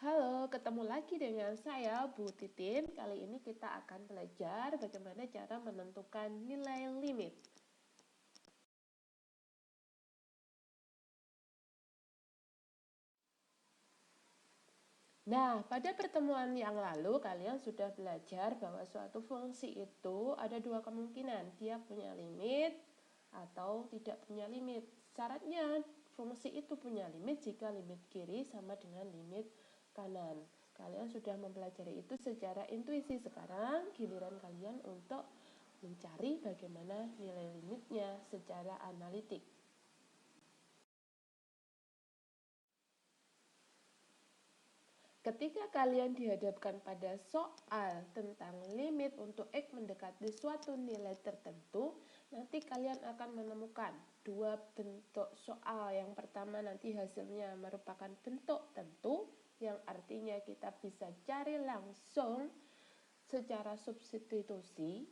Halo, ketemu lagi dengan saya Bu Titin. Kali ini kita akan belajar bagaimana cara menentukan nilai limit. Nah, pada pertemuan yang lalu kalian sudah belajar bahwa suatu fungsi itu ada dua kemungkinan. Dia punya limit atau tidak punya limit. Syaratnya fungsi itu punya limit jika limit kiri sama dengan limit kanan. Kalian sudah mempelajari itu secara intuisi. Sekarang giliran kalian untuk mencari bagaimana nilai limitnya secara analitik. Ketika kalian dihadapkan pada soal tentang limit untuk X mendekati suatu nilai tertentu, nanti kalian akan menemukan dua bentuk soal. Yang pertama nanti hasilnya merupakan bentuk tentu, yang artinya kita bisa cari langsung secara substitusi.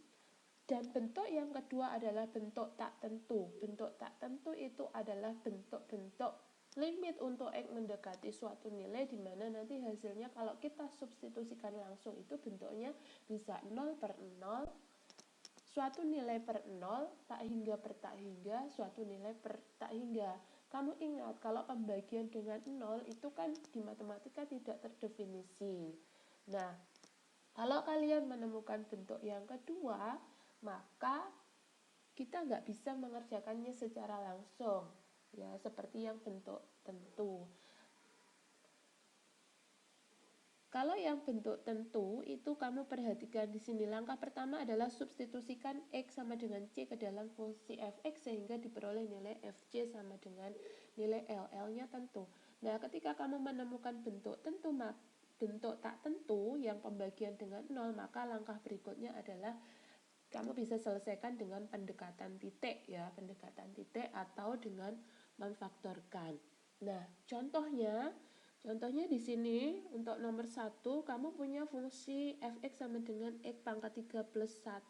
Dan bentuk yang kedua adalah bentuk tak tentu. Bentuk tak tentu itu adalah bentuk-bentuk limit untuk X mendekati suatu nilai, di mana nanti hasilnya kalau kita substitusikan langsung itu bentuknya bisa 0 per 0, suatu nilai per 0, tak hingga per tak hingga, suatu nilai per tak hingga. Kamu ingat kalau pembagian dengan 0 itu kan di matematika tidak terdefinisi. Nah, kalau kalian menemukan bentuk yang kedua, maka kita nggak bisa mengerjakannya secara langsung, ya seperti yang bentuk tentu. Kalau yang bentuk tentu itu kamu perhatikan di sini, langkah pertama adalah substitusikan X sama dengan C ke dalam fungsi fx sehingga diperoleh nilai fc sama dengan nilai LL-nya tentu. Nah, ketika kamu menemukan bentuk tentu, bentuk tak tentu yang pembagian dengan 0, maka langkah berikutnya adalah kamu bisa selesaikan dengan pendekatan titik, ya, pendekatan titik atau dengan memfaktorkan. Nah, contohnya di sini untuk nomor 1, kamu punya fungsi fx sama dengan x pangkat 3 plus 1.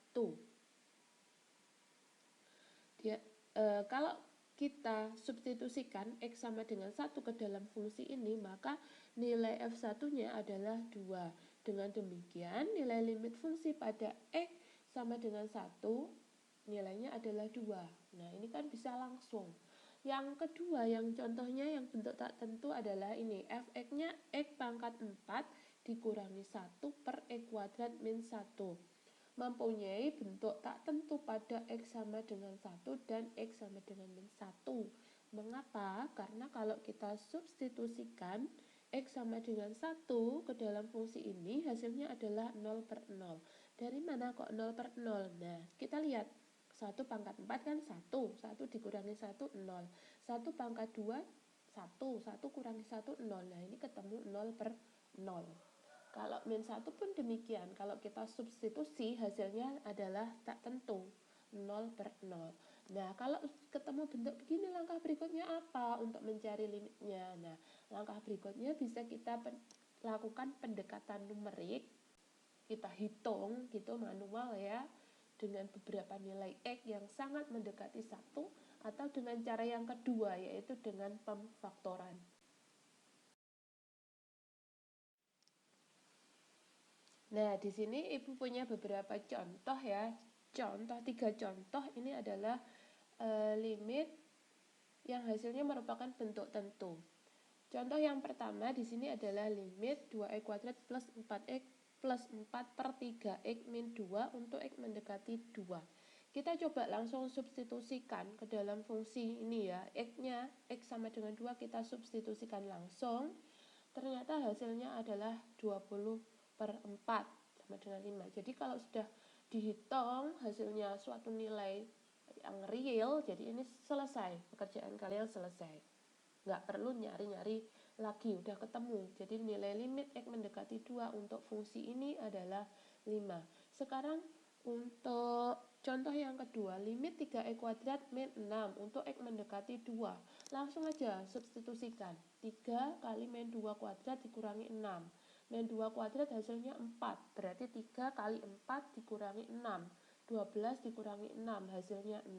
Kalau kita substitusikan x sama dengan 1 ke dalam fungsi ini, maka nilai f1-nya adalah 2. Dengan demikian, nilai limit fungsi pada x sama dengan 1, nilainya adalah 2. Nah, ini kan bisa langsung. Yang kedua, yang contohnya yang bentuk tak tentu adalah ini, fx-nya x pangkat 4 dikurangi 1 per x kuadrat min 1. Mempunyai bentuk tak tentu pada X sama dengan 1 dan X sama dengan min 1. Mengapa? Karena kalau kita substitusikan X sama dengan 1 ke dalam fungsi ini, hasilnya adalah 0 per 0. Dari mana kok 0 per 0? Nah, kita lihat 1 pangkat 4 kan 1, 1 dikurangi 1, 0. 1 pangkat 2, 1, 1 kurangi 1, 0. Nah, ini ketemu 0 per 0. Kalau min 1 pun demikian, kalau kita substitusi hasilnya adalah tak tentu, 0 per 0. Nah, kalau ketemu bentuk begini, langkah berikutnya apa untuk mencari limitnya? Nah, langkah berikutnya bisa kita lakukan pendekatan numerik, kita hitung gitu manual ya, dengan beberapa nilai X yang sangat mendekati 1, atau dengan cara yang kedua, yaitu dengan pemfaktoran. Nah, di sini Ibu punya beberapa contoh ya. Contoh 3 contoh ini adalah limit yang hasilnya merupakan bentuk tentu. Contoh yang pertama di sini adalah limit 2x kuadrat plus 4x plus 4 per 3x min 2 untuk x mendekati 2. Kita coba langsung substitusikan ke dalam fungsi ini ya. X-nya, x sama dengan 2 kita substitusikan langsung. Ternyata hasilnya adalah 20 per 4 sama dengan 5. Jadi kalau sudah dihitung hasilnya suatu nilai yang real, jadi ini selesai, pekerjaan kalian selesai. Nggak perlu nyari-nyari lagi, udah ketemu. Jadi nilai limit X mendekati 2 untuk fungsi ini adalah 5. Sekarang untuk contoh yang kedua, limit 3x kuadrat min 6 untuk X mendekati 2. Langsung aja substitusikan. 3 kali min 2 kuadrat dikurangi 6. Min 2 kuadrat hasilnya 4. Berarti 3 kali 4 dikurangi 6. 12 dikurangi 6 hasilnya 6.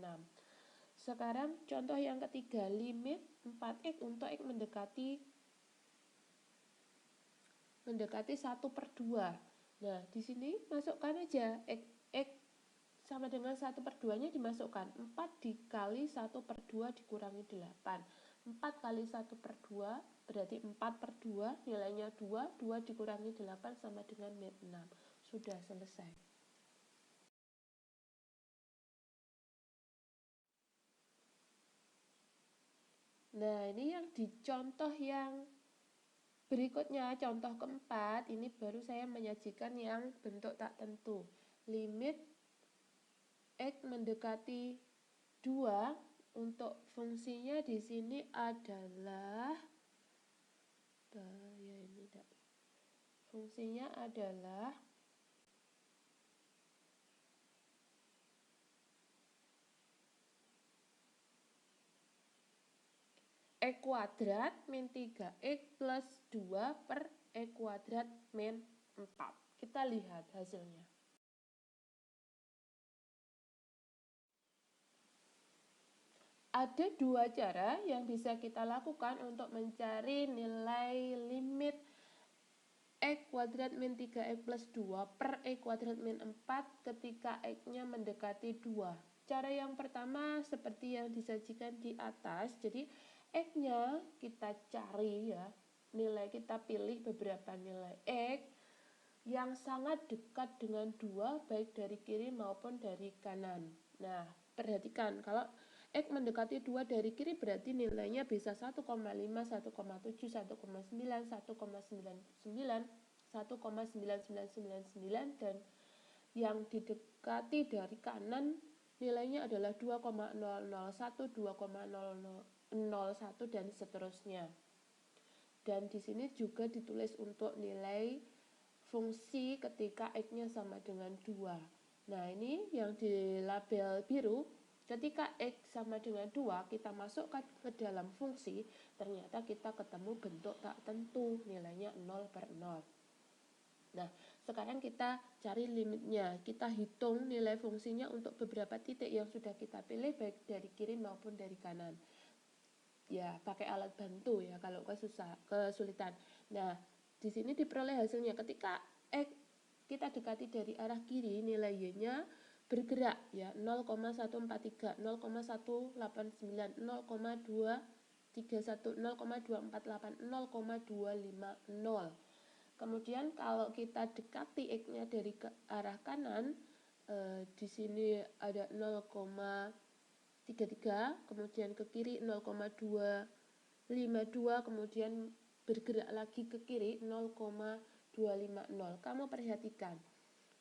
Sekarang contoh yang ketiga, limit 4x untuk X mendekati mendekati 1/2. Nah, di sini masukkan aja X sama dengan 1/2-nya dimasukkan. 4 dikali 1/2 dikurangi 8. 4 kali 1/2 berarti 4/2, nilainya 2. 2 dikurangi 8 sama dengan 6. Sudah selesai. Nah, ini yang di contoh yang berikutnya, contoh keempat, ini baru saya menyajikan yang bentuk tak tentu. Limit X mendekati 2 untuk fungsinya di sini adalah fungsinya adalah X kuadrat min 3X plus 2 per X kuadrat min 4. Kita lihat hasilnya. Ada dua cara yang bisa kita lakukan untuk mencari nilai limit X kuadrat min 3X plus 2 per X kuadrat min 4 ketika X-nya mendekati 2. Cara yang pertama seperti yang disajikan di atas. Jadi X-nya kita cari ya, nilai kita pilih beberapa nilai X yang sangat dekat dengan 2 baik dari kiri maupun dari kanan. Nah, perhatikan kalau X mendekati 2 dari kiri berarti nilainya bisa 1,5, 1,7, 1,9, 1,99, 1,9999 dan yang didekati dari kanan nilainya adalah 2,001, 2,001 dan seterusnya. Dan di sini juga ditulis untuk nilai fungsi ketika X-nya sama dengan 2. Nah, ini yang di label biru, ketika X sama dengan 2, kita masukkan ke dalam fungsi, ternyata kita ketemu bentuk tak tentu, nilainya 0/0. Nah, sekarang kita cari limitnya. Kita hitung nilai fungsinya untuk beberapa titik yang sudah kita pilih, baik dari kiri maupun dari kanan. Ya, pakai alat bantu ya kalau kesulitan. Nah, di sini diperoleh hasilnya ketika X kita dekati dari arah kiri, nilai Y-nya bergerak ya, 0,143, 0,189, 0,231, 0,248, 0,250. Kemudian kalau kita dekati X-nya dari ke arah kanan, di sini ada 0,33, kemudian ke kiri 0,252, kemudian bergerak lagi ke kiri 0,250. Kamu perhatikan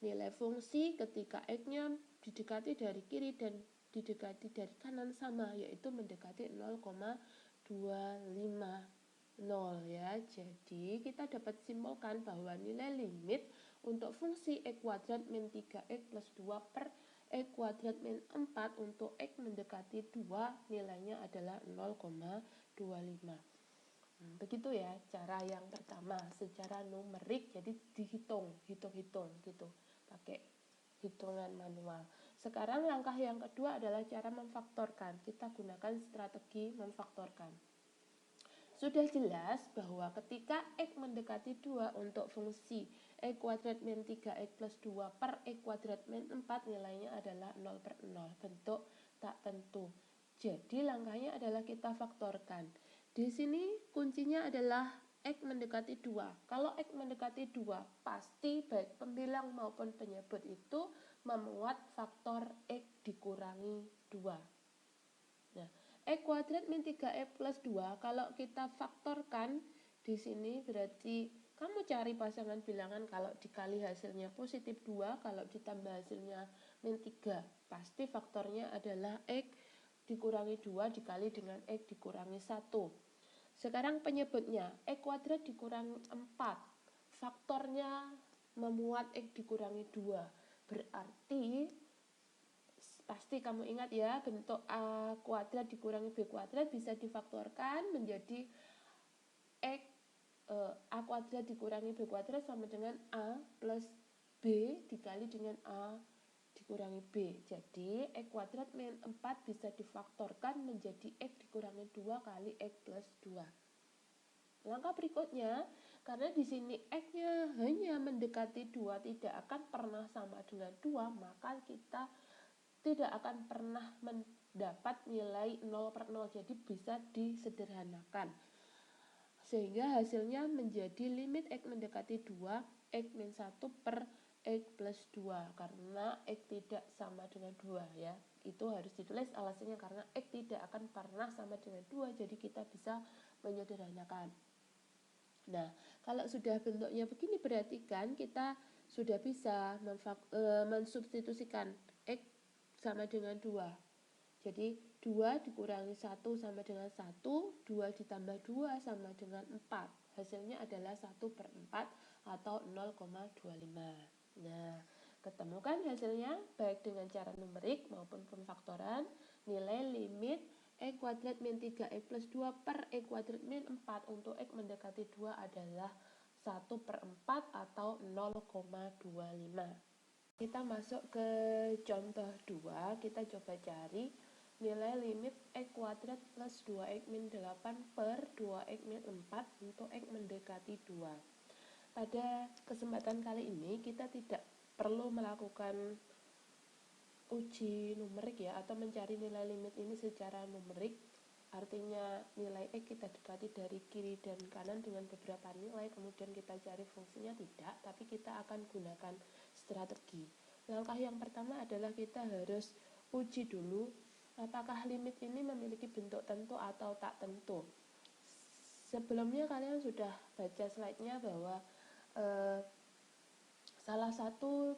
nilai fungsi ketika X-nya didekati dari kiri dan didekati dari kanan sama, yaitu mendekati 0,250 ya. Jadi kita dapat simpulkan bahwa nilai limit untuk fungsi X kuadrat min 3X plus 2 per X kuadrat min 4 untuk X mendekati 2 nilainya adalah 0,25. Begitu ya cara yang pertama secara numerik, jadi dihitung gitu pakai hitungan manual. Sekarang langkah yang kedua adalah cara memfaktorkan. Kita gunakan strategi memfaktorkan. Sudah jelas bahwa ketika X mendekati 2 untuk fungsi X kuadrat min 3X plus 2 per X kuadrat min 4 nilainya adalah 0/0, bentuk tak tentu. Jadi langkahnya adalah kita faktorkan. Di sini kuncinya adalah X mendekati 2. Kalau X mendekati 2, pasti baik pembilang maupun penyebut itu memuat faktor X dikurangi 2. Nah, X kuadrat min 3X plus 2, kalau kita faktorkan di sini berarti kamu cari pasangan bilangan, kalau dikali hasilnya positif 2, kalau ditambah hasilnya min 3, pasti faktornya adalah X dikurangi 2 dikali dengan X dikurangi 1. Sekarang penyebutnya, X kuadrat dikurangi 4, faktornya memuat X dikurangi 2, berarti pasti kamu ingat ya, bentuk A kuadrat dikurangi B kuadrat bisa difaktorkan menjadi X A kuadrat dikurangi B kuadrat sama dengan A plus B dikali dengan A dikurangi B. Jadi X kuadrat min 4 bisa difaktorkan menjadi X dikurangi 2 kali X plus 2. Langkah berikutnya, karena di sini X-nya hanya mendekati 2, tidak akan pernah sama dengan 2, maka kita tidak akan pernah mendapat nilai 0/0, jadi bisa disederhanakan. Sehingga hasilnya menjadi limit X mendekati 2, X-1 per X plus 2, karena X tidak sama dengan 2 ya. Itu harus ditulis alasannya karena X tidak akan pernah sama dengan 2, jadi kita bisa menyederhanakan. Nah, kalau sudah bentuknya begini berarti kan kita sudah bisa mensubstitusikan X sama dengan 2. Jadi 2 dikurangi 1 sama dengan 1, 2 ditambah 2 sama dengan 4. Hasilnya adalah 1/4 atau 0,25. Nah, ketemu kan hasilnya baik dengan cara numerik maupun pemfaktoran. Nilai limit X kuadrat min 3X plus 2 per X kuadrat min 4 untuk X mendekati 2 adalah 1/4 atau 0,25. Kita masuk ke contoh 2, kita coba cari nilai limit X kuadrat plus 2X min 8 per 2X min 4 untuk X mendekati 2. Pada kesempatan kali ini kita tidak perlu melakukan uji numerik ya, atau mencari nilai limit ini secara numerik, artinya nilai X kita dekati dari kiri dan kanan dengan beberapa nilai kemudian kita cari fungsinya, tidak, tapi kita akan gunakan strategi. Langkah yang pertama adalah kita harus uji dulu apakah limit ini memiliki bentuk tentu atau tak tentu. Sebelumnya kalian sudah baca slide-nya bahwa salah satu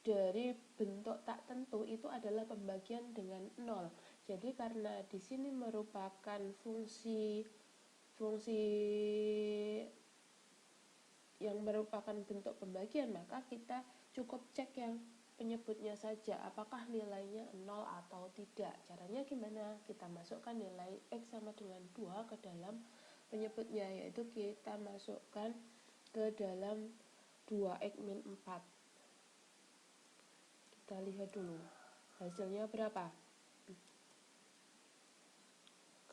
dari bentuk tak tentu itu adalah pembagian dengan 0. Jadi karena di sini merupakan fungsi yang merupakan bentuk pembagian, maka kita cukup cek yang penyebutnya saja apakah nilainya 0 atau tidak. Caranya gimana? Kita masukkan nilai X sama dengan 2 ke dalam penyebutnya, yaitu kita masukkan ke dalam 2X min 4. Kita lihat dulu hasilnya berapa.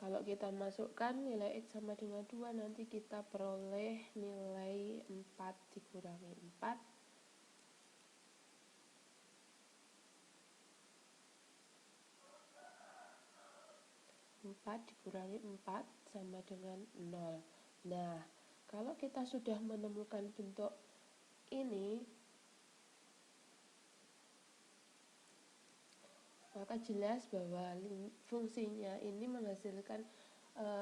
Kalau kita masukkan nilai X sama dengan 2, nanti kita peroleh nilai 4 dikurangi 4. 4 dikurangi 4 sama dengan 0. Nah, kalau kita sudah menemukan bentuk ini, maka jelas bahwa fungsinya ini menghasilkan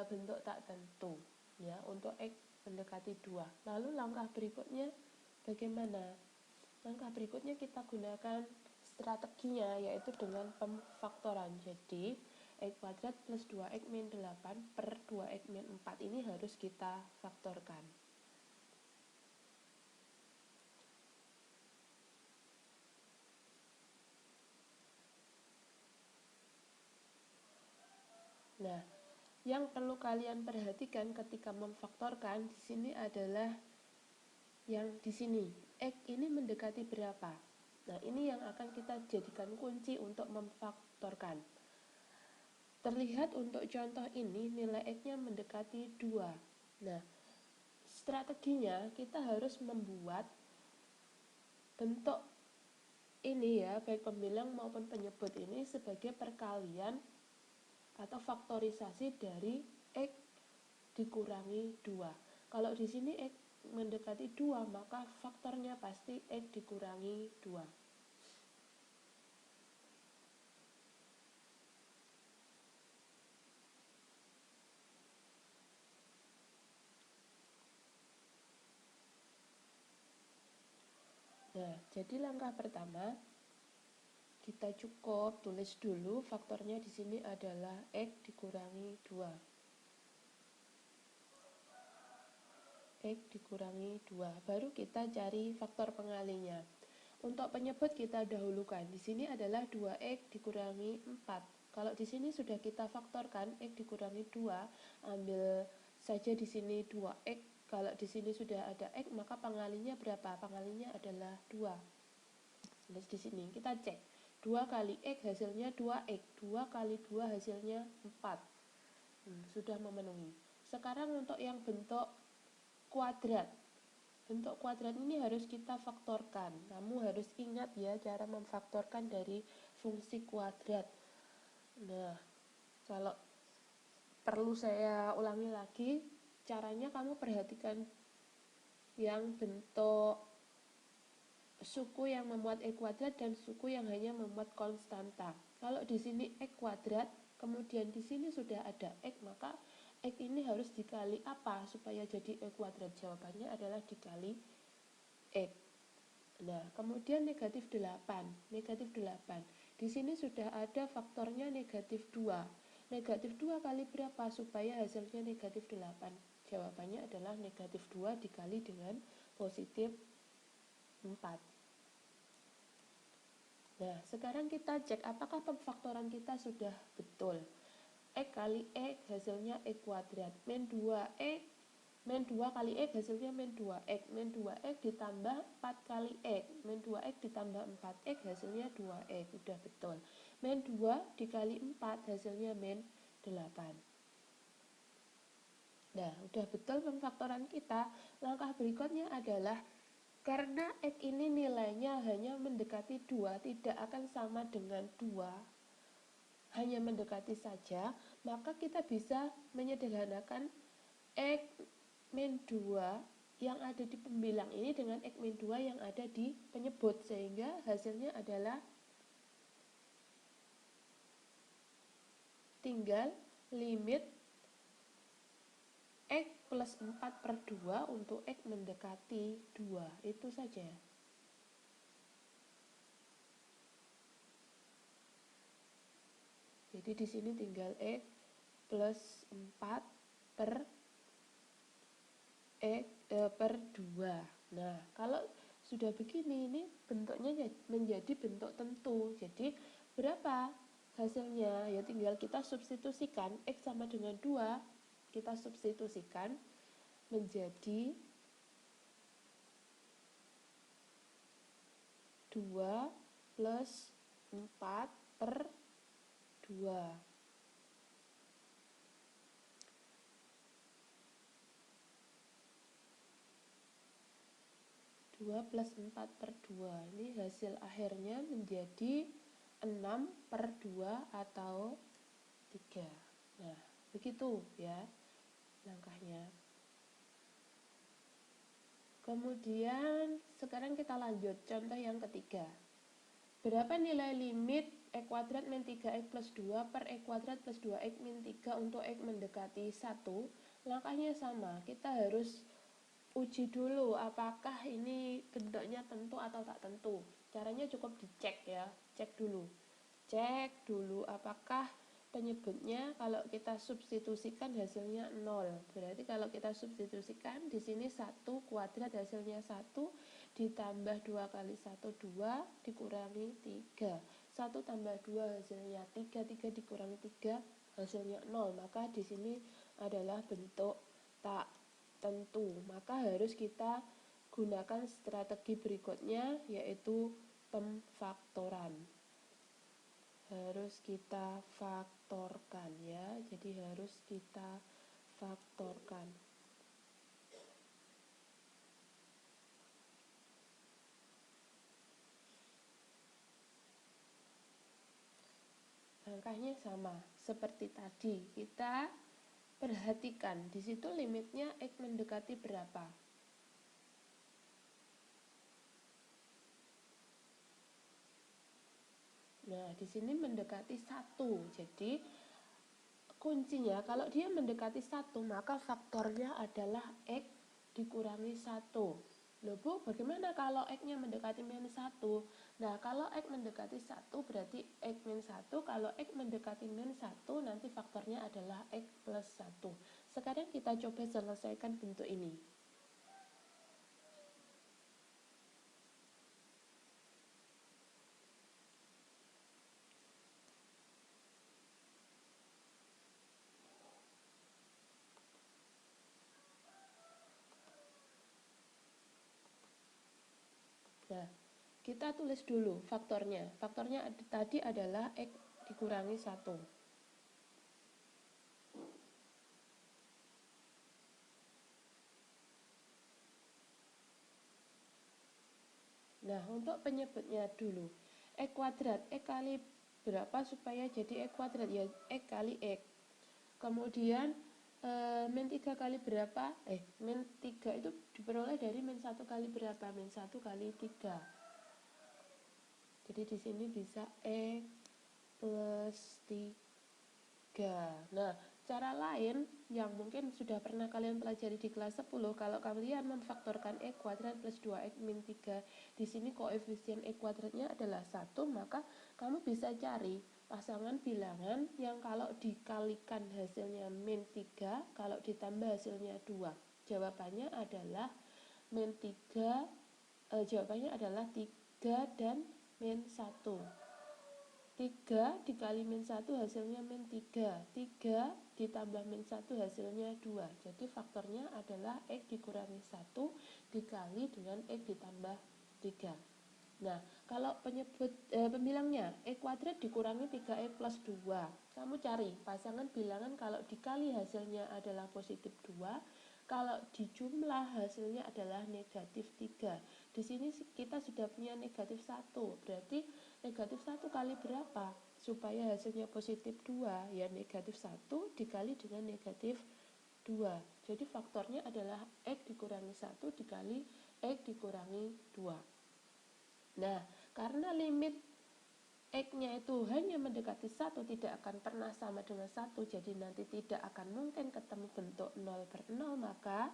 bentuk tak tentu ya untuk X mendekati 2. Lalu langkah berikutnya bagaimana? Langkah berikutnya kita gunakan strateginya, yaitu dengan pemfaktoran. Jadi X kuadrat plus 2X min 8 per 2X min 4 ini harus kita faktorkan. Nah, yang perlu kalian perhatikan ketika memfaktorkan di sini adalah yang di sini, X ini mendekati berapa. Nah, ini yang akan kita jadikan kunci untuk memfaktorkan. Terlihat untuk contoh ini nilai X-nya mendekati 2. Nah, strateginya kita harus membuat bentuk ini ya, baik pembilang maupun penyebut ini sebagai perkalian atau faktorisasi dari X dikurangi 2. Kalau di sini X mendekati 2, maka faktornya pasti X dikurangi 2. Nah, jadi langkah pertama kita cukup tulis dulu faktornya di sini adalah X dikurangi 2. X dikurangi 2. Baru kita cari faktor pengalinya. Untuk penyebut kita dahulukan. Di sini adalah 2X dikurangi 4. Kalau di sini sudah kita faktorkan X dikurangi 2, ambil saja di sini 2X. Kalau di sini sudah ada X, maka pengalinya berapa? Pengalinya adalah 2. Terus di sini kita cek. 2 kali X hasilnya 2X. 2 kali 2 hasilnya 4. Sudah memenuhi. Sekarang untuk yang bentuk kuadrat. Bentuk kuadrat ini harus kita faktorkan. Kamu harus ingat ya cara memfaktorkan dari fungsi kuadrat. Nah, kalau perlu saya ulangi lagi, caranya kamu perhatikan yang bentuk suku yang memuat X kuadrat dan suku yang hanya memuat konstanta. Kalau di sini X kuadrat, kemudian di sini sudah ada X, maka X ini harus dikali apa supaya jadi X kuadrat? Jawabannya adalah dikali X. Nah, kemudian negatif 8. Negatif 8. Di sini sudah ada faktornya negatif 2. Negatif 2 kali berapa supaya hasilnya negatif 8? Jawabannya adalah negatif 2 dikali dengan positif 4. Nah, sekarang kita cek apakah pemfaktoran kita sudah betul. X kali X hasilnya X kuadrat. Min 2X, min 2 kali X hasilnya min 2X. Min 2X ditambah 4 kali X. Min 2X ditambah 4X hasilnya 2X. Udah betul. Min 2 dikali 4 hasilnya min 8. Nah, udah betul pemfaktoran kita. Langkah berikutnya adalah karena X ini nilainya hanya mendekati 2, tidak akan sama dengan 2, hanya mendekati saja, maka kita bisa menyederhanakan X min 2 yang ada di pembilang ini dengan X min 2 yang ada di penyebut, sehingga hasilnya adalah tinggal limit X plus 4 per 2 untuk X mendekati 2, itu saja. Jadi di sini tinggal X plus 4 per X per 2. Nah, kalau sudah begini, ini bentuknya menjadi bentuk tentu. Jadi berapa hasilnya? Ya tinggal kita substitusikan. X sama dengan 2, kita substitusikan menjadi 2 plus 4 per 2. 2 plus 4 per 2. Ini hasil akhirnya menjadi 6 per 2 atau 3. Nah, begitu ya langkahnya. Kemudian sekarang kita lanjut contoh yang ketiga. Berapa nilai limit X kuadrat min 3X plus 2 per X kuadrat plus 2X min 3 untuk X mendekati 1? Langkahnya sama, kita harus uji dulu apakah ini bentuknya tentu atau tak tentu. Caranya cukup dicek ya, cek dulu apakah penyebutnya kalau kita substitusikan hasilnya 0. Berarti kalau kita substitusikan di sini 1 kuadrat hasilnya 1 ditambah 2 kali 1 2 dikurangi 3. 1 tambah 2 hasilnya 3, 3 dikurangi 3 hasilnya 0. Maka di sini adalah bentuk tak tentu. Maka harus kita gunakan strategi berikutnya, yaitu pemfaktoran. Harus kita faktorkan ya. Jadi harus kita faktorkan. Langkahnya sama seperti tadi. Kita perhatikan di situ limitnya X mendekati berapa. Nah, di sini mendekati 1. Jadi kuncinya kalau dia mendekati 1, maka faktornya adalah X dikurangi 1. Loh Bu, bagaimana kalau X-nya mendekati min 1? Nah, kalau X mendekati 1 berarti X min 1. Kalau X mendekati min 1, nanti faktornya adalah X plus 1. Sekarang kita coba selesaikan bentuk ini. Nah, kita tulis dulu faktornya. Faktornya tadi adalah X dikurangi 1. Nah, untuk penyebutnya dulu. X kuadrat, X kali berapa supaya jadi X kuadrat? Ya, X kali X. Kemudian min 3 kali berapa? Min 3 itu diperoleh dari min 1 kali berapa? Min 1 kali 3. Jadi di sini bisa X plus 3. Nah, cara lain yang mungkin sudah pernah kalian pelajari di kelas 10, kalau kalian memfaktorkan X kuadrat plus 2X min 3, di sini koefisien X kuadratnya adalah 1, maka kamu bisa cari pasangan bilangan yang kalau dikalikan hasilnya min 3, kalau ditambah hasilnya 2. Jawabannya adalah min 3, jawabannya adalah 3 dan min 1. 3 dikali min 1 hasilnya min 3. 3 ditambah min 1 hasilnya 2. Jadi faktornya adalah X dikurangi 1 dikali dengan X ditambah 3. Nah, kalau pembilangnya X kuadrat dikurangi 3X plus 2. Kamu cari pasangan bilangan kalau dikali hasilnya adalah positif 2, kalau dijumlah hasilnya adalah negatif 3. Di sini kita sudah punya negatif 1, berarti negatif 1 kali berapa? Supaya hasilnya positif 2, ya negatif 1 dikali dengan negatif 2. Jadi faktornya adalah X dikurangi 1 dikali X dikurangi 2. Nah, karena limit X-nya itu hanya mendekati 1, tidak akan pernah sama dengan 1, jadi nanti tidak akan mungkin ketemu bentuk 0/0, maka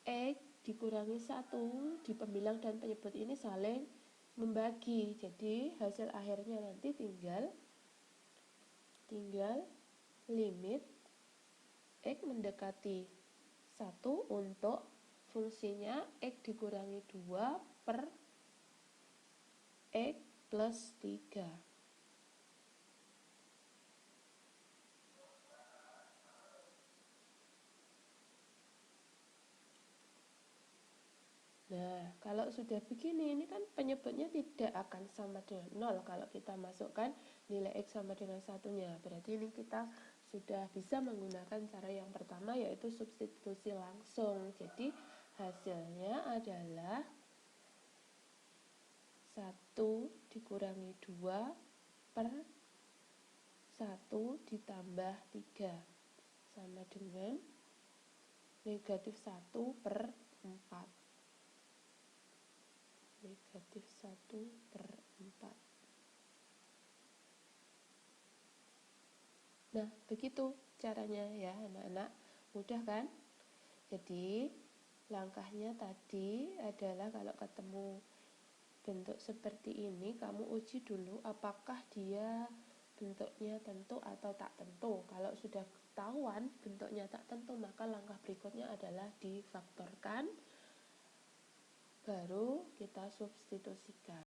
X dikurangi 1 di pembilang dan penyebut ini saling membagi. Jadi hasil akhirnya nanti tinggal limit X mendekati 1 untuk fungsinya X dikurangi 2 per X plus 3. Nah, kalau sudah begini, ini kan penyebutnya tidak akan sama dengan 0 kalau kita masukkan nilai X sama dengan satunya. Berarti ini kita sudah bisa menggunakan cara yang pertama, yaitu substitusi langsung. Jadi hasilnya adalah 1 dikurangi 2 per 1 ditambah 3 sama dengan negatif 1 per 4. Negatif 1 per 4. Nah, begitu caranya ya anak-anak. Mudah kan? Jadi langkahnya tadi adalah kalau ketemu bentuk seperti ini, kamu uji dulu apakah dia bentuknya tentu atau tak tentu. Kalau sudah ketahuan bentuknya tak tentu, maka langkah berikutnya adalah difaktorkan, baru kita substitusikan.